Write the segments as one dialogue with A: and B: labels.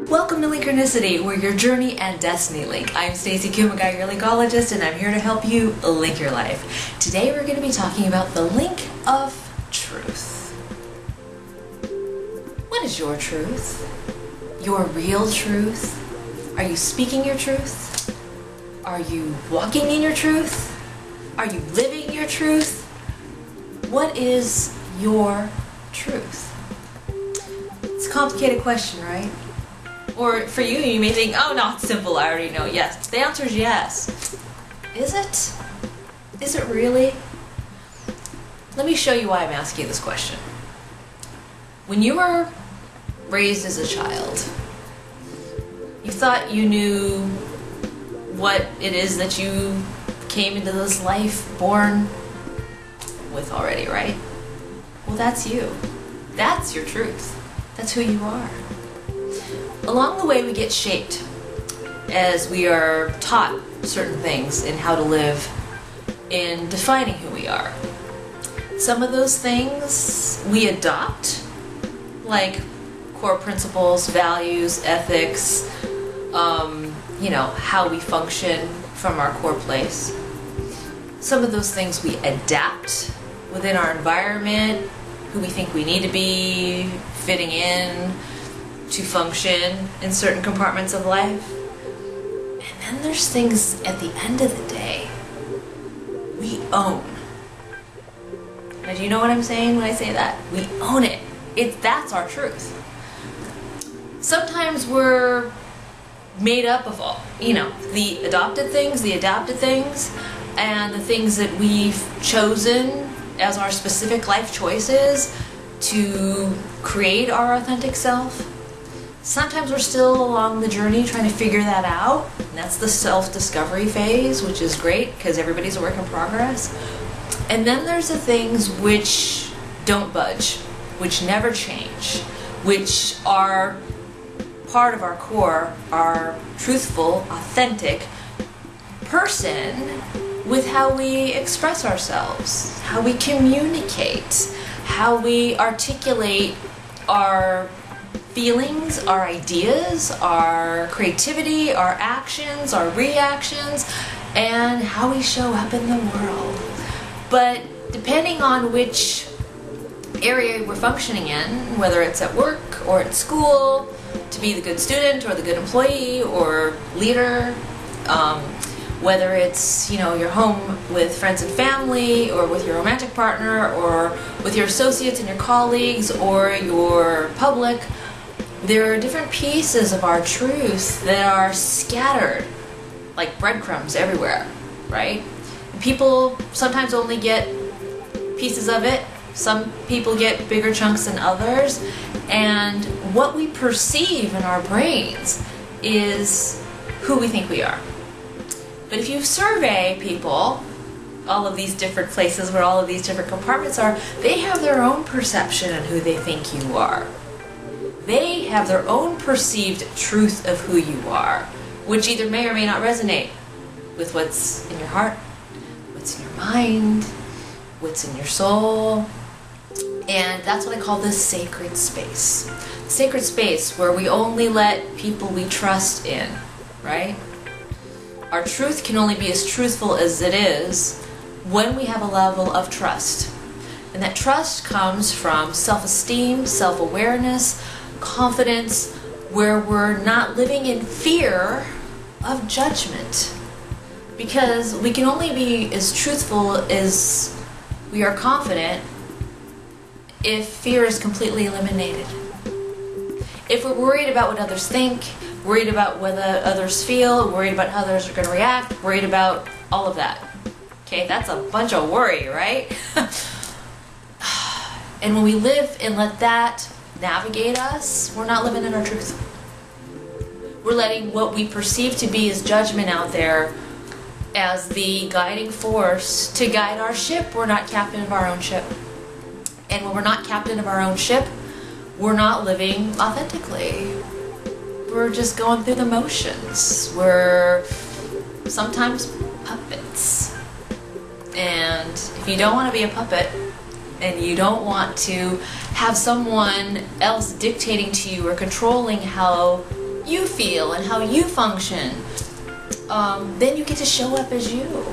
A: Welcome to Linkronicity, where your journey and destiny link. I'm Stacey, Kumagai, your linkologist, and I'm here to help you link your life. Today we're going to be talking about the link of truth. What is your truth? Your real truth? Are you speaking your truth? Are you walking in your truth? Are you living your truth? What is your truth? It's a complicated question, right? Or for you, you may think, oh no, it's simple, I already know. Yes. The answer is yes. Is it? Is it really? Let me show you why I'm asking you this question. When you were raised as a child, you thought you knew what it is that you came into this life born with already, right? Well, that's you. That's your truth. That's who you are. Along the way, we get shaped as we are taught certain things in how to live in defining who we are. Some of those things we adopt, like core principles, values, ethics, how we function from our core place. Some of those things we adapt within our environment, who we think we need to be, fitting in, to function in certain compartments of life. And then there's things at the end of the day we own. Now, do you know what I'm saying when I say that? We own it. That's our truth. Sometimes we're made up of all, the adopted things, the adapted things, and the things that we've chosen as our specific life choices to create our authentic self. Sometimes we're still along the journey trying to figure that out. And that's the self-discovery phase, which is great because everybody's a work in progress. And then there's the things which don't budge, which never change, which are part of our core, our truthful, authentic person with how we express ourselves, how we communicate, how we articulate our feelings, our ideas, our creativity, our actions, our reactions, and how we show up in the world. But depending on which area we're functioning in, whether it's at work or at school, to be the good student or the good employee or leader, whether it's, your home with friends and family or with your romantic partner or with your associates and your colleagues or your public, there are different pieces of our truth that are scattered like breadcrumbs everywhere, right? And people sometimes only get pieces of it. Some people get bigger chunks than others. And what we perceive in our brains is who we think we are. But if you survey people, all of these different places where all of these different compartments are, they have their own perception of who they think you are. They have their own perceived truth of who you are, which either may or may not resonate with what's in your heart, what's in your mind, what's in your soul. And that's what I call the sacred space. Sacred space where we only let people we trust in, right? Our truth can only be as truthful as it is when we have a level of trust. And that trust comes from self-esteem, self-awareness, confidence, where we're not living in fear of judgment. Because we can only be as truthful as we are confident if fear is completely eliminated. If we're worried about what others think, worried about what others feel, worried about how others are going to react, worried about all of that. Okay, that's a bunch of worry, right? And when we live and let that navigate us, we're not living in our truth. We're letting what we perceive to be as judgment out there as the guiding force to guide our ship. We're not captain of our own ship. And when we're not captain of our own ship, we're not living authentically. We're just going through the motions. We're sometimes puppets. And if you don't want to be a puppet, and you don't want to have someone else dictating to you or controlling how you feel and how you function, then you get to show up as you,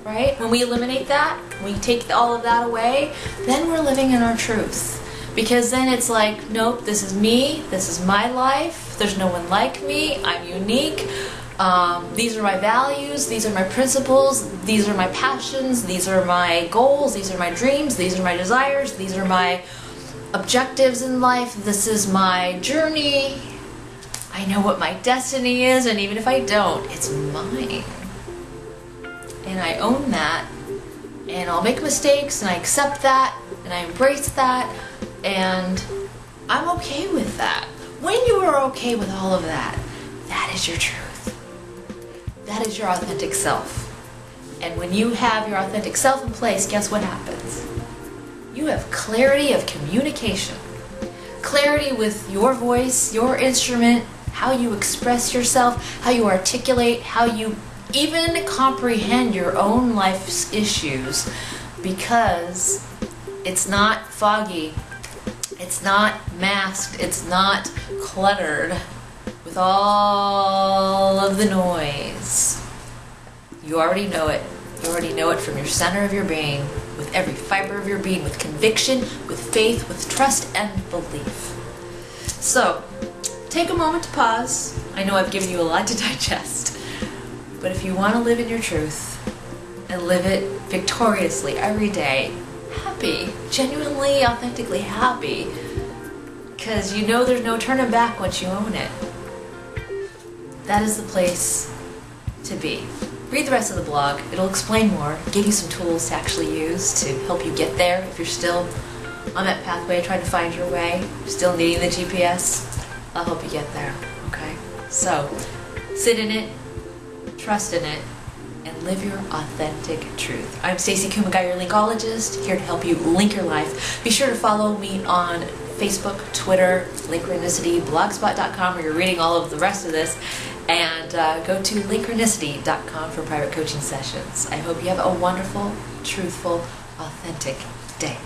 A: right? When we eliminate that, when we take all of that away, then we're living in our truth. Because then it's like, nope, this is me, this is my life, there's no one like me, I'm unique, these are my values, these are my principles, these are my passions, these are my goals, these are my dreams, these are my desires, these are my objectives in life, this is my journey. I know what my destiny is, and even if I don't, it's mine. And I own that, and I'll make mistakes, and I accept that, and I embrace that, and I'm okay with that. When you are okay with all of that, that is your truth. That is your authentic self. And when you have your authentic self in place, guess what happens? You have clarity of communication. Clarity with your voice, your instrument, how you express yourself, how you articulate, how you even comprehend your own life's issues, because it's not foggy, it's not masked, it's not cluttered with all of the noise. You already know it. You already know it from your center of your being, with every fiber of your being, with conviction, with faith, with trust and belief. So, take a moment to pause. I know I've given you a lot to digest, but if you want to live in your truth and live it victoriously every day, happy, genuinely, authentically happy, because you know there's no turning back once you own it, that is the place to be. Read the rest of the blog. It'll explain more, give you some tools to actually use to help you get there if you're still on that pathway trying to find your way, still needing the GPS. I'll help you get there, okay? So, sit in it, trust in it, and live your authentic truth. I'm Stacey Kumagai, your Linkologist, here to help you link your life. Be sure to follow me on Facebook, Twitter, Linkronicity, blogspot.com, where you're reading all of the rest of this, and go to Linkronicity.com for private coaching sessions. I hope you have a wonderful, truthful, authentic day.